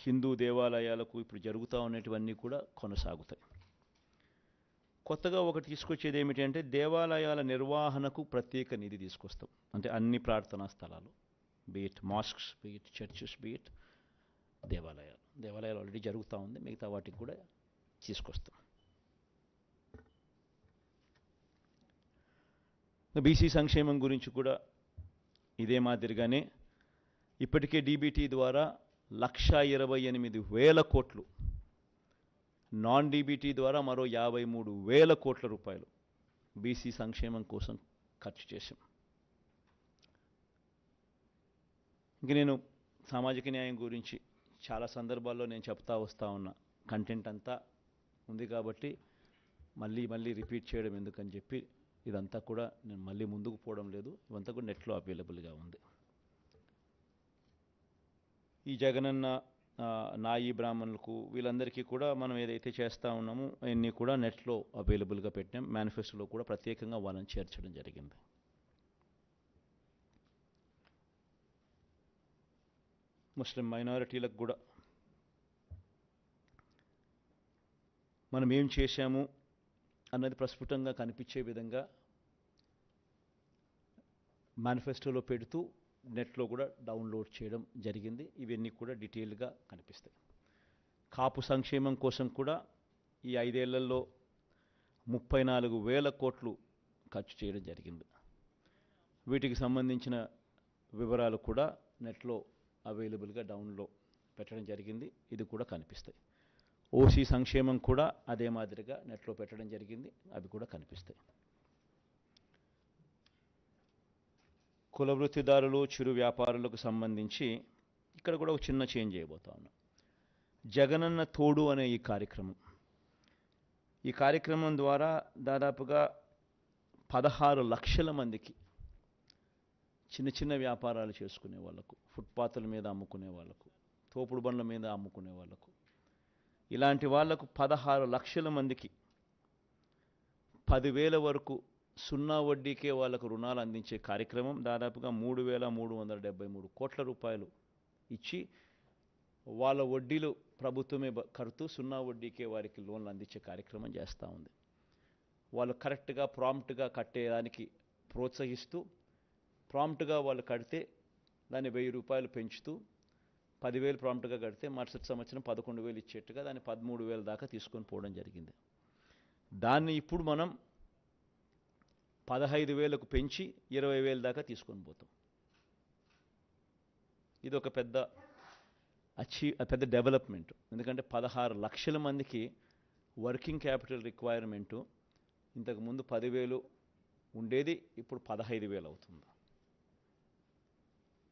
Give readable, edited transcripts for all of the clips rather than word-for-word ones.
హిందూ దేవాలయాలకు ఇప్పుడు జరుగుతూ ఉన్నటువన్నీ కూడా కొనసాగుతాయి. కొత్తగా ఒకటి తీసుకొచ్చేది ఏమిటంటే దేవాలయాల నిర్వహణకు ప్రత్యేక నిధి తీసుకొస్తాం. అంటే అన్ని ప్రార్థనా స్థలాలు, beat masks, beat churches, beat దేవాలయాలు ఆల్రెడీ జరుగుతూ ఉంది, మిగతా వాటికి కూడా తీసుకొస్తాం. బీసీ సంక్షేమం గురించి కూడా ఇదే మాదిరిగానే ఇప్పటికే డీబీటీ ద్వారా 1,28,000 కోట్లు, నాన్ డీబీటీ ద్వారా మరో 53,000 కోట్ల రూపాయలు బీసీ సంక్షేమం కోసం ఖర్చు చేశాం. ఇంక నేను సామాజిక న్యాయం గురించి చాలా సందర్భాల్లో నేను చెప్తా వస్తూ ఉన్న కంటెంట్ అంతా ఉంది కాబట్టి మళ్ళీ రిపీట్ చేయడం ఎందుకని చెప్పి ఇదంతా కూడా నేను మళ్ళీ ముందుకు పోవడం లేదు. ఇవంతా కూడా నెట్లో అవైలబుల్గా ఉంది. ఈ జగనన్న నాయి బ్రాహ్మణులకు వీళ్ళందరికీ కూడా మనం ఏదైతే చేస్తూ ఉన్నామో అవన్నీ కూడా నెట్లో అవైలబుల్గా పెట్టాం. మేనిఫెస్టోలో కూడా ప్రత్యేకంగా వాళ్ళని చేర్చడం జరిగింది. ముస్లిం మైనారిటీలకు కూడా మనం ఏం చేశాము అన్నది ప్రస్ఫుటంగా కనిపించే విధంగా మేనిఫెస్టోలో పెడుతూ నెట్లో కూడా డౌన్లోడ్ చేయడం జరిగింది. ఇవన్నీ కూడా డీటెయిల్గా కనిపిస్తాయి. కాపు సంక్షేమం కోసం కూడా ఈ 5 ఏళ్లలో 34,000 కోట్లు ఖర్చు చేయడం జరిగింది. వీటికి సంబంధించిన వివరాలు కూడా నెట్లో అవైలబుల్గా డౌన్లో పెట్టడం జరిగింది. ఇది కూడా కనిపిస్తాయి. ఓసీ సంక్షేమం కూడా అదే మాదిరిగా నెట్లో పెట్టడం జరిగింది. అవి కూడా కనిపిస్తాయి. కుల వృత్తిదారులు, చిరు వ్యాపారులకు సంబంధించి ఇక్కడ కూడా ఒక చిన్న చేంజ్ చేయబోతా ఉన్నాం. జగనన్న తోడు అనే ఈ కార్యక్రమం ద్వారా దాదాపుగా 16 లక్షల మందికి చిన్న వ్యాపారాలు చేసుకునే వాళ్ళకు, ఫుట్పాత్ల మీద అమ్ముకునే వాళ్ళకు, తోపుడు బండ్ల మీద అమ్ముకునే వాళ్ళకు, ఇలాంటి వాళ్లకు 16 లక్షల మందికి 10,000 వరకు సున్నా వడ్డీకే వాళ్ళకు రుణాలు అందించే కార్యక్రమం దాదాపుగా 3,373 కోట్ల రూపాయలు ఇచ్చి వాళ్ళ వడ్డీలు ప్రభుత్వమే కడుతూ సున్నా వడ్డీకే వారికి లోన్లు అందించే కార్యక్రమం చేస్తూ ఉంది. వాళ్ళు కరెక్ట్గా ప్రాంప్ట్గా కట్టేదానికి ప్రోత్సహిస్తూ, ప్రాంప్ట్గా వాళ్ళు కడితే దాన్ని 1,000 రూపాయలు పెంచుతూ 10,000 ప్రాంప్ట్గా కడితే మరుసటి సంవత్సరం 11,000 ఇచ్చేట్టుగా దాన్ని 13,000 దాకా తీసుకొని పోవడం జరిగింది. దాన్ని ఇప్పుడు మనం 15,000కు పెంచి 20,000 దాకా తీసుకొని పోతాం. ఇది ఒక పెద్ద డెవలప్మెంట్. ఎందుకంటే 16 లక్షల మందికి వర్కింగ్ క్యాపిటల్ రిక్వైర్మెంటు ఇంతకుముందు 10,000 ఉండేది, ఇప్పుడు 15,000 అవుతుంది.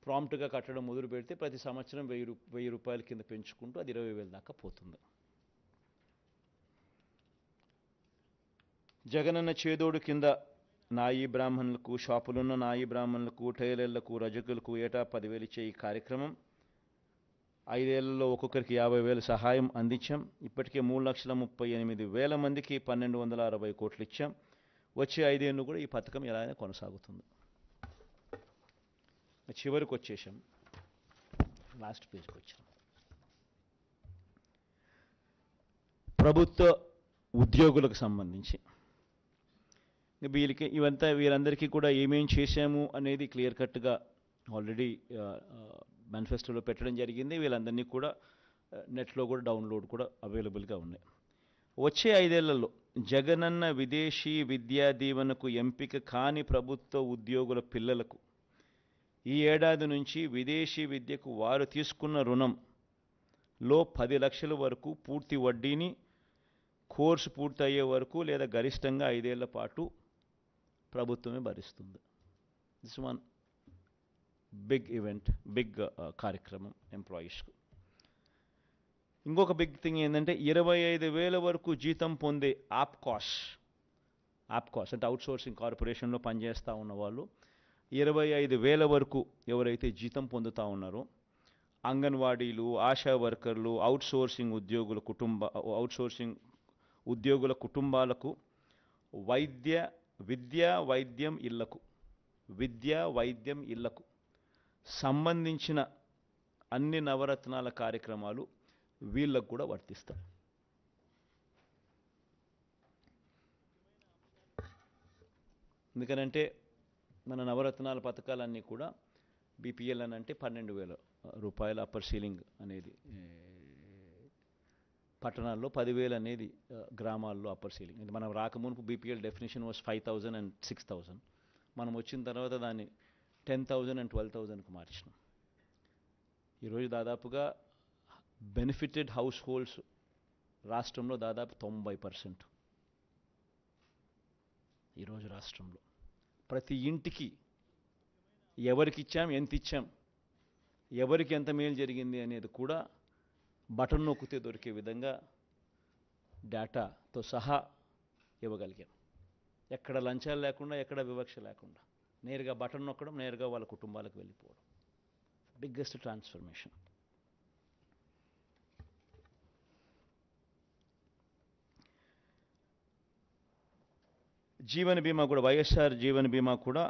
ప్రాంప్ట్గా కట్టడం మొదలు పెడితే ప్రతి సంవత్సరం 1,000 రూపాయల కింద పెంచుకుంటూ అది 20,000 దాకా పోతుంది. జగనన్న చేదోడు కింద నాయి బ్రాహ్మణులకు, షాపులున్న నాయి బ్రాహ్మణులకు, టైలర్లకు, రజకులకు ఏటా 10,000 ఇచ్చే ఈ కార్యక్రమం 5 ఏళ్లలో ఒక్కొక్కరికి 50,000 సహాయం అందించాం. ఇప్పటికే 3,38,000 మందికి 1,260 కోట్లు ఇచ్చాం. వచ్చే 5 ఏళ్ళు కూడా ఈ పథకం ఎలాగైనా కొనసాగుతుంది. చివరికి వచ్చేసాం, లాస్ట్ పేజ్కి వచ్చాం. ప్రభుత్వ ఉద్యోగులకు సంబంధించి వీరందరికీ కూడా ఏమేం చేశాము అనేది క్లియర్ కట్గా ఆల్రెడీ మేనిఫెస్టోలో పెట్టడం జరిగింది. వీళ్ళందరినీ కూడా నెట్లో కూడా డౌన్లోడ్ కూడా అవైలబుల్గా ఉన్నాయి. వచ్చే 5 ఏళ్లలో జగనన్న విదేశీ విద్యా దీవెనకు ఎంపిక కాని ప్రభుత్వ ఉద్యోగుల పిల్లలకు ఈ ఏడాది నుంచి విదేశీ విద్యకు వారు తీసుకున్న రుణంలో 10 లక్షల వరకు పూర్తి వడ్డీని కోర్సు పూర్తయ్యే వరకు లేదా గరిష్టంగా 5 ఏళ్ల పాటు ప్రభుత్వమే భరిస్తుంది. This one big event, big కార్యక్రమం ఎంప్లాయీస్కు. ఇంకొక బిగ్ థింగ్ ఏంటంటే 25,000 వరకు జీతం పొందే ఆప్కాస్ అంటే అవుట్సోర్సింగ్ కార్పొరేషన్లో పనిచేస్తూ ఉన్న వాళ్ళు 25,000 వరకు ఎవరైతే జీతం పొందుతూ ఉన్నారో అంగన్వాడీలు, ఆశా వర్కర్లు, అవుట్సోర్సింగ్ ఉద్యోగుల కుటుంబాలకు విద్యా వైద్యం ఇళ్లకు సంబంధించిన అన్ని నవరత్నాల కార్యక్రమాలు వీళ్ళకు కూడా వర్తిస్తాయి. ఎందుకనంటే మన నవరత్నాల పథకాలన్నీ కూడా బీపీఎల్ అని అంటే 12,000 రూపాయల అప్పర్ సీలింగ్ అనేది పట్టణాల్లో, 10,000 అనేది గ్రామాల్లో అప్పర్ సీలింగ్. ఇది మనం రాకమునుపు బీపీఎల్ డెఫినేషన్ వాస్ 5,000 and 6,000. మనం వచ్చిన తర్వాత దాన్ని 10,000 and 12,000కు మార్చినాం. ఈరోజు దాదాపుగా బెనిఫిటెడ్ హౌస్ హోల్డ్స్ రాష్ట్రంలో దాదాపు 90%. ఈరోజు రాష్ట్రంలో ప్రతి ఇంటికి ఎవరికి ఇచ్చాం, ఎంత ఇచ్చాం, ఎవరికి ఎంత మేలు జరిగింది అనేది కూడా బటన్ నొక్కితే దొరికే విధంగా డేటాతో సహా ఇవ్వగలిగాం. ఎక్కడ లంచాలు లేకుండా, ఎక్కడ వివక్ష లేకుండా నేరుగా బటన్ నొక్కడం, నేరుగా వాళ్ళ కుటుంబాలకు వెళ్ళిపోవడం. Biggest transformation. జీవన బీమా కూడా, వైఎస్ఆర్ జీవన బీమా కూడా